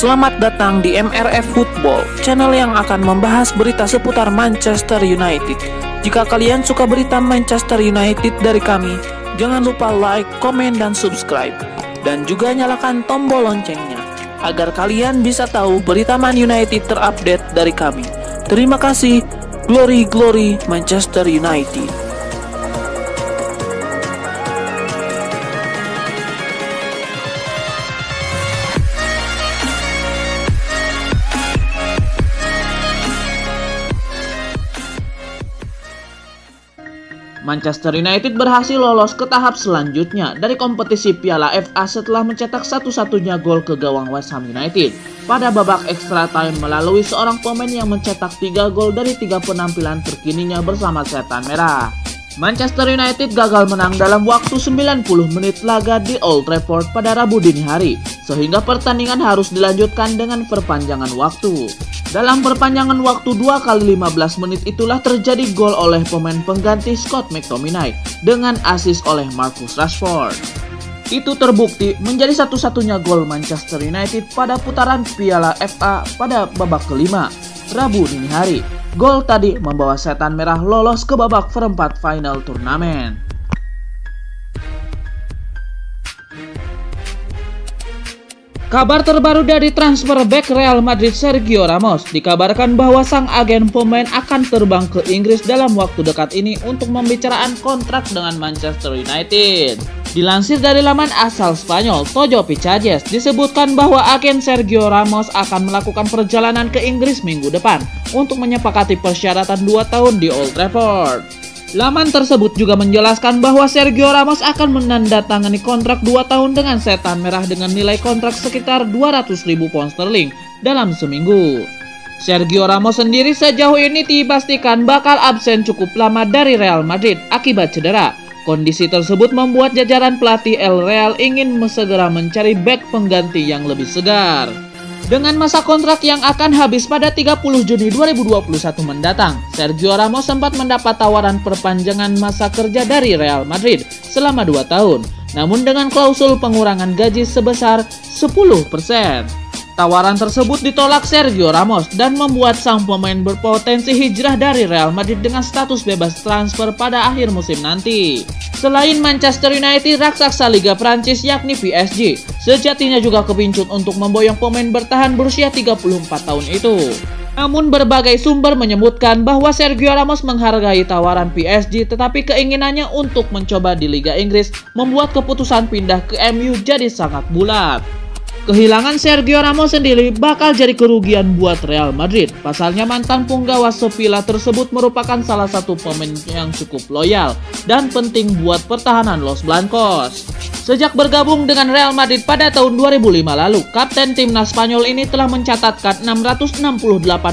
Selamat datang di MRF Football, channel yang akan membahas berita seputar Manchester United. Jika kalian suka berita Manchester United dari kami, jangan lupa like, komen, dan subscribe. Dan juga nyalakan tombol loncengnya, agar kalian bisa tahu berita Man United terupdate dari kami. Terima kasih, Glory Glory Manchester United. Manchester United berhasil lolos ke tahap selanjutnya dari kompetisi Piala FA setelah mencetak satu-satunya gol ke gawang West Ham United pada babak extra time melalui seorang pemain yang mencetak 3 gol dari 3 penampilan terkininya bersama Setan Merah. Manchester United gagal menang dalam waktu 90 menit laga di Old Trafford pada Rabu dini hari, sehingga pertandingan harus dilanjutkan dengan perpanjangan waktu. Dalam perpanjangan waktu 2 kali 15 menit itulah terjadi gol oleh pemain pengganti Scott McTominay dengan assist oleh Marcus Rashford. Itu terbukti menjadi satu-satunya gol Manchester United pada putaran Piala FA pada babak kelima, Rabu dini hari. Gol tadi membawa Setan Merah lolos ke babak perempat final turnamen. Kabar terbaru dari transfer back Real Madrid Sergio Ramos dikabarkan bahwa sang agen pemain akan terbang ke Inggris dalam waktu dekat ini untuk membicarakan kontrak dengan Manchester United. Dilansir dari laman asal Spanyol Toyo Pichades, disebutkan bahwa agen Sergio Ramos akan melakukan perjalanan ke Inggris minggu depan untuk menyepakati persyaratan 2 tahun di Old Trafford. Laman tersebut juga menjelaskan bahwa Sergio Ramos akan menandatangani kontrak 2 tahun dengan Setan Merah dengan nilai kontrak sekitar 200.000 pound sterling dalam seminggu. Sergio Ramos sendiri sejauh ini dipastikan bakal absen cukup lama dari Real Madrid akibat cedera. Kondisi tersebut membuat jajaran pelatih El Real ingin segera mencari bek pengganti yang lebih segar. Dengan masa kontrak yang akan habis pada 30 Juni 2021 mendatang, Sergio Ramos sempat mendapat tawaran perpanjangan masa kerja dari Real Madrid selama 2 tahun, namun dengan klausul pengurangan gaji sebesar 10%. Tawaran tersebut ditolak Sergio Ramos dan membuat sang pemain berpotensi hijrah dari Real Madrid dengan status bebas transfer pada akhir musim nanti. Selain Manchester United, raksasa Liga Prancis yakni PSG sejatinya juga kepincut untuk memboyong pemain bertahan berusia 34 tahun itu. Namun berbagai sumber menyebutkan bahwa Sergio Ramos menghargai tawaran PSG, tetapi keinginannya untuk mencoba di Liga Inggris membuat keputusan pindah ke MU jadi sangat bulat. Kehilangan Sergio Ramos sendiri bakal jadi kerugian buat Real Madrid. Pasalnya mantan punggawa Sevilla tersebut merupakan salah satu pemain yang cukup loyal dan penting buat pertahanan Los Blancos. Sejak bergabung dengan Real Madrid pada tahun 2005 lalu, kapten timnas Spanyol ini telah mencatatkan 668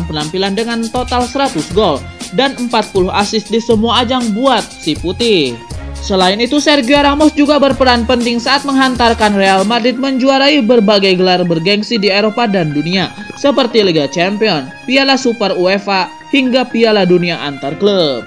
penampilan dengan total 100 gol dan 40 assist di semua ajang buat si putih. Selain itu, Sergio Ramos juga berperan penting saat menghantarkan Real Madrid menjuarai berbagai gelar bergengsi di Eropa dan dunia, seperti Liga Champions, Piala Super UEFA, hingga Piala Dunia antar klub.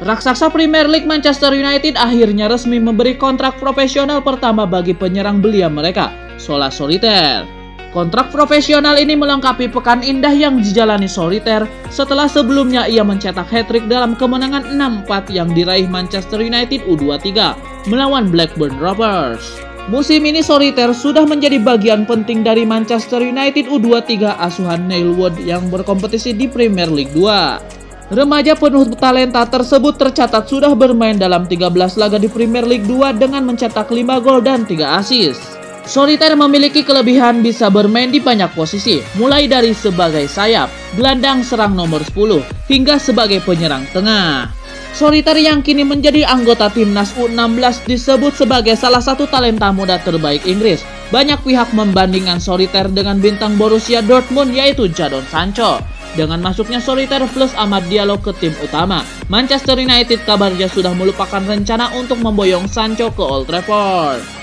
Raksasa Premier League Manchester United akhirnya resmi memberi kontrak profesional pertama bagi penyerang belia mereka, Sola Solitaire. Kontrak profesional ini melengkapi pekan indah yang dijalani Solitaire setelah sebelumnya ia mencetak hat-trick dalam kemenangan 6-4 yang diraih Manchester United U23 melawan Blackburn Rovers. Musim ini Solitaire sudah menjadi bagian penting dari Manchester United U23 asuhan Neil Wood yang berkompetisi di Premier League 2. Remaja penuh talenta tersebut tercatat sudah bermain dalam 13 laga di Premier League 2 dengan mencetak 5 gol dan 3 assist. Solitaire memiliki kelebihan bisa bermain di banyak posisi, mulai dari sebagai sayap, gelandang serang nomor 10, hingga sebagai penyerang tengah. Solitaire yang kini menjadi anggota timnas U16 disebut sebagai salah satu talenta muda terbaik Inggris. Banyak pihak membandingkan Solitaire dengan bintang Borussia Dortmund yaitu Jadon Sancho. Dengan masuknya Solitaire plus Amad Diallo ke tim utama, Manchester United kabarnya sudah melupakan rencana untuk memboyong Sancho ke Old Trafford.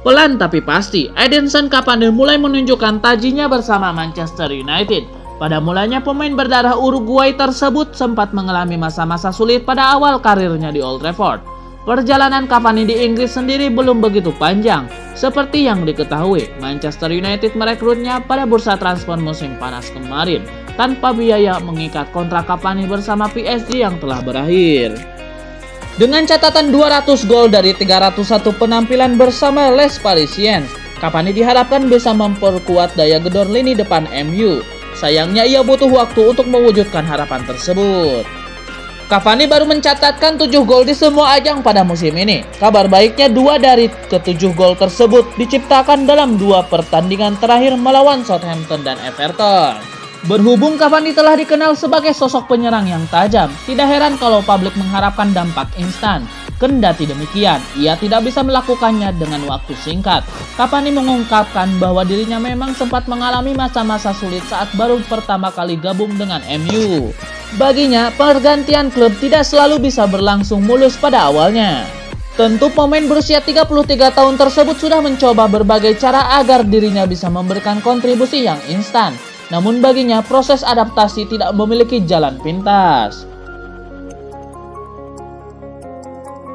Pelan tapi pasti, Edinson Cavani mulai menunjukkan tajinya bersama Manchester United. Pada mulanya pemain berdarah Uruguay tersebut sempat mengalami masa-masa sulit pada awal karirnya di Old Trafford. Perjalanan Cavani di Inggris sendiri belum begitu panjang. Seperti yang diketahui, Manchester United merekrutnya pada bursa transfer musim panas kemarin tanpa biaya mengikat kontrak Cavani bersama PSG yang telah berakhir. Dengan catatan 200 gol dari 301 penampilan bersama Les Parisiens, Cavani diharapkan bisa memperkuat daya gedor lini depan MU. Sayangnya ia butuh waktu untuk mewujudkan harapan tersebut. Cavani baru mencatatkan 7 gol di semua ajang pada musim ini. Kabar baiknya 2 dari ke-7 gol tersebut diciptakan dalam 2 pertandingan terakhir melawan Southampton dan Everton. Berhubung Cavani telah dikenal sebagai sosok penyerang yang tajam, tidak heran kalau publik mengharapkan dampak instan. Kendati demikian, ia tidak bisa melakukannya dengan waktu singkat. Cavani mengungkapkan bahwa dirinya memang sempat mengalami masa-masa sulit saat baru pertama kali gabung dengan MU. Baginya, pergantian klub tidak selalu bisa berlangsung mulus pada awalnya. Tentu pemain berusia 33 tahun tersebut sudah mencoba berbagai cara agar dirinya bisa memberikan kontribusi yang instan. Namun baginya, proses adaptasi tidak memiliki jalan pintas.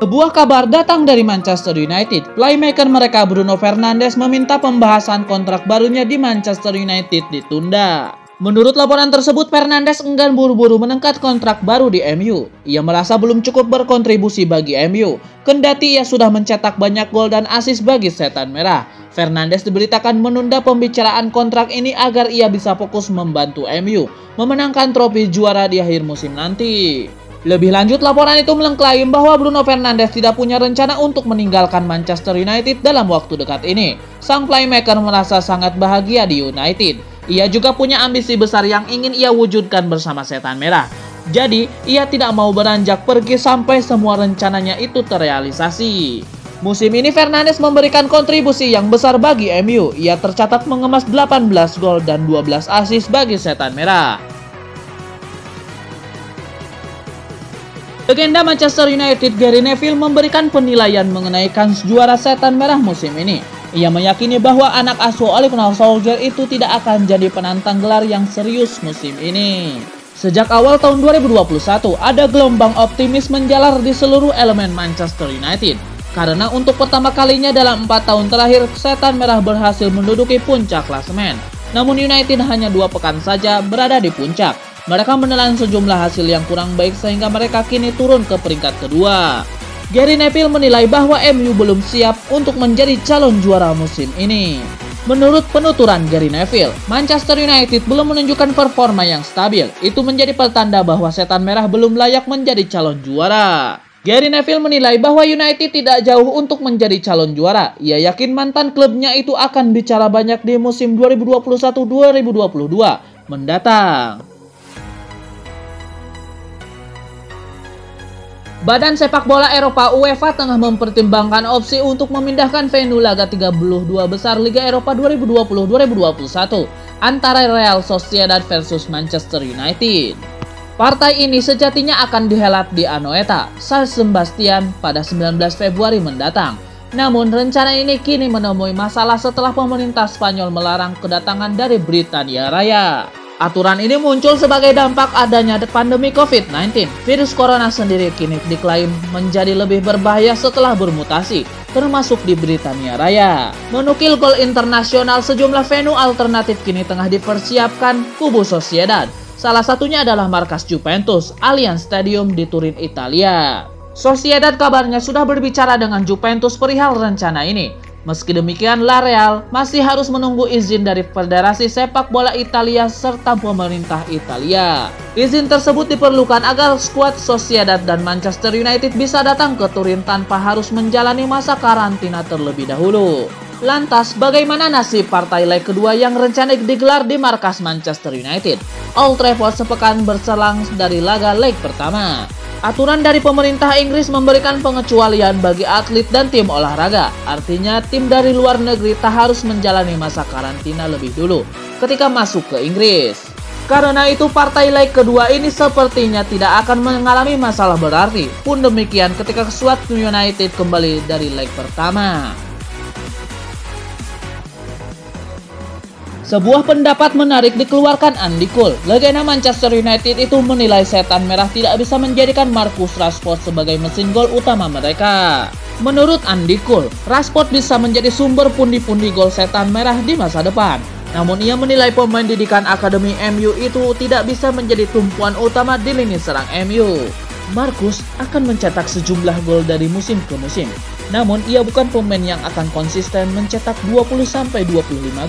Sebuah kabar datang dari Manchester United. Playmaker mereka Bruno Fernandes meminta pembahasan kontrak barunya di Manchester United ditunda. Menurut laporan tersebut, Fernandes enggan buru-buru menengkat kontrak baru di MU. Ia merasa belum cukup berkontribusi bagi MU, kendati ia sudah mencetak banyak gol dan assist bagi Setan Merah. Fernandes diberitakan menunda pembicaraan kontrak ini agar ia bisa fokus membantu MU memenangkan trofi juara di akhir musim nanti. Lebih lanjut, laporan itu mengklaim bahwa Bruno Fernandes tidak punya rencana untuk meninggalkan Manchester United dalam waktu dekat ini. Sang playmaker merasa sangat bahagia di United. Ia juga punya ambisi besar yang ingin ia wujudkan bersama Setan Merah. Jadi, ia tidak mau beranjak pergi sampai semua rencananya itu terrealisasi. Musim ini Fernandes memberikan kontribusi yang besar bagi MU. Ia tercatat mengemas 18 gol dan 12 assist bagi Setan Merah. Legenda Manchester United Gary Neville memberikan penilaian mengenai kans juara Setan Merah musim ini. Ia meyakini bahwa anak asuh Ole Gunnar Solskjaer itu tidak akan jadi penantang gelar yang serius musim ini. Sejak awal tahun 2021, ada gelombang optimis menjalar di seluruh elemen Manchester United. Karena untuk pertama kalinya dalam 4 tahun terakhir, Setan Merah berhasil menduduki puncak klasemen. Namun United hanya 2 pekan saja berada di puncak. Mereka menelan sejumlah hasil yang kurang baik sehingga mereka kini turun ke peringkat kedua. Gary Neville menilai bahwa MU belum siap untuk menjadi calon juara musim ini. Menurut penuturan Gary Neville, Manchester United belum menunjukkan performa yang stabil. Itu menjadi pertanda bahwa Setan Merah belum layak menjadi calon juara. Gary Neville menilai bahwa United tidak jauh untuk menjadi calon juara. Ia yakin mantan klubnya itu akan bicara banyak di musim 2021-2022 mendatang. Badan Sepak Bola Eropa UEFA tengah mempertimbangkan opsi untuk memindahkan venue laga 32 besar Liga Eropa 2020-2021 antara Real Sociedad versus Manchester United. Partai ini sejatinya akan dihelat di Anoeta, San Sebastian pada 19 Februari mendatang. Namun rencana ini kini menemui masalah setelah pemerintah Spanyol melarang kedatangan dari Britania Raya. Aturan ini muncul sebagai dampak adanya pandemi COVID-19. Virus corona sendiri kini diklaim menjadi lebih berbahaya setelah bermutasi, termasuk di Britania Raya. Menukil Gol Internasional, sejumlah venue alternatif kini tengah dipersiapkan kubu Sociedad. Salah satunya adalah markas Juventus, Allianz Stadium di Turin, Italia. Sociedad kabarnya sudah berbicara dengan Juventus perihal rencana ini. Meski demikian, La Real masih harus menunggu izin dari Federasi Sepak Bola Italia serta pemerintah Italia. Izin tersebut diperlukan agar skuad Sociedad dan Manchester United bisa datang ke Turin tanpa harus menjalani masa karantina terlebih dahulu. Lantas, bagaimana nasib partai leg kedua yang rencana digelar di markas Manchester United? Old Trafford sepekan berselang dari laga leg pertama. Aturan dari pemerintah Inggris memberikan pengecualian bagi atlet dan tim olahraga. Artinya tim dari luar negeri tak harus menjalani masa karantina lebih dulu ketika masuk ke Inggris. Karena itu partai leg kedua ini sepertinya tidak akan mengalami masalah berarti. Pun demikian ketika skuad United kembali dari leg pertama. Sebuah pendapat menarik dikeluarkan Andy Cole. Legenda Manchester United itu menilai setan merah tidak bisa menjadikan Marcus Rashford sebagai mesin gol utama mereka. Menurut Andy Cole, Rashford bisa menjadi sumber pundi-pundi gol setan merah di masa depan. Namun ia menilai pemain didikan Akademi MU itu tidak bisa menjadi tumpuan utama di lini serang MU. Marcus akan mencetak sejumlah gol dari musim ke musim. Namun ia bukan pemain yang akan konsisten mencetak 20-25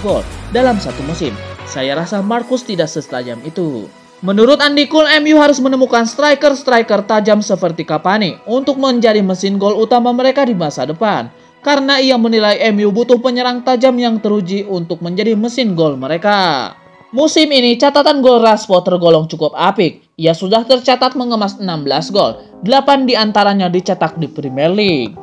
gol dalam satu musim. Saya rasa Marcus tidak setajam itu. Menurut Andy Cole, MU harus menemukan striker-striker tajam seperti Cavani untuk menjadi mesin gol utama mereka di masa depan. Karena ia menilai MU butuh penyerang tajam yang teruji untuk menjadi mesin gol mereka. Musim ini catatan gol Rashford tergolong cukup apik. Ia sudah tercatat mengemas 16 gol, 8 diantaranya dicetak di Premier League.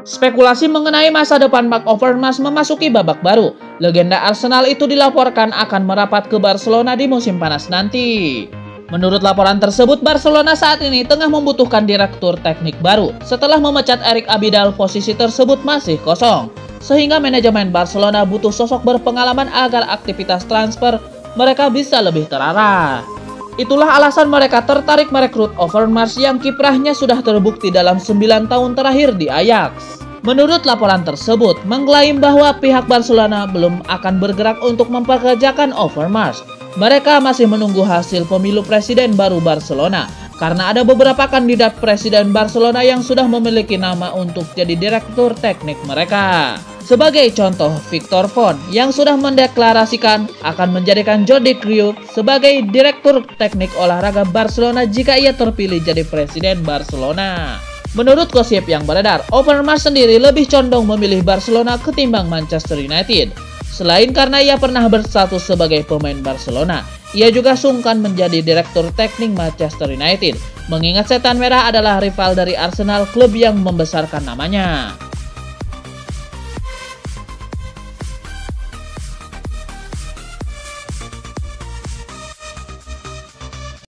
Spekulasi mengenai masa depan Marc Overmars memasuki babak baru. Legenda Arsenal itu dilaporkan akan merapat ke Barcelona di musim panas nanti. Menurut laporan tersebut, Barcelona saat ini tengah membutuhkan direktur teknik baru. Setelah memecat Eric Abidal, posisi tersebut masih kosong. Sehingga manajemen Barcelona butuh sosok berpengalaman agar aktivitas transfer mereka bisa lebih terarah. Itulah alasan mereka tertarik merekrut Overmars yang kiprahnya sudah terbukti dalam 9 tahun terakhir di Ajax. Menurut laporan tersebut, mengklaim bahwa pihak Barcelona belum akan bergerak untuk mempekerjakan Overmars. Mereka masih menunggu hasil pemilu presiden baru Barcelona, karena ada beberapa kandidat presiden Barcelona yang sudah memiliki nama untuk jadi direktur teknik mereka. Sebagai contoh, Victor Font yang sudah mendeklarasikan akan menjadikan Jordi Cruyff sebagai direktur teknik olahraga Barcelona jika ia terpilih jadi presiden Barcelona. Menurut gosip yang beredar, Overmars sendiri lebih condong memilih Barcelona ketimbang Manchester United. Selain karena ia pernah berstatus sebagai pemain Barcelona, ia juga sungkan menjadi direktur teknik Manchester United, mengingat setan merah adalah rival dari Arsenal, klub yang membesarkan namanya.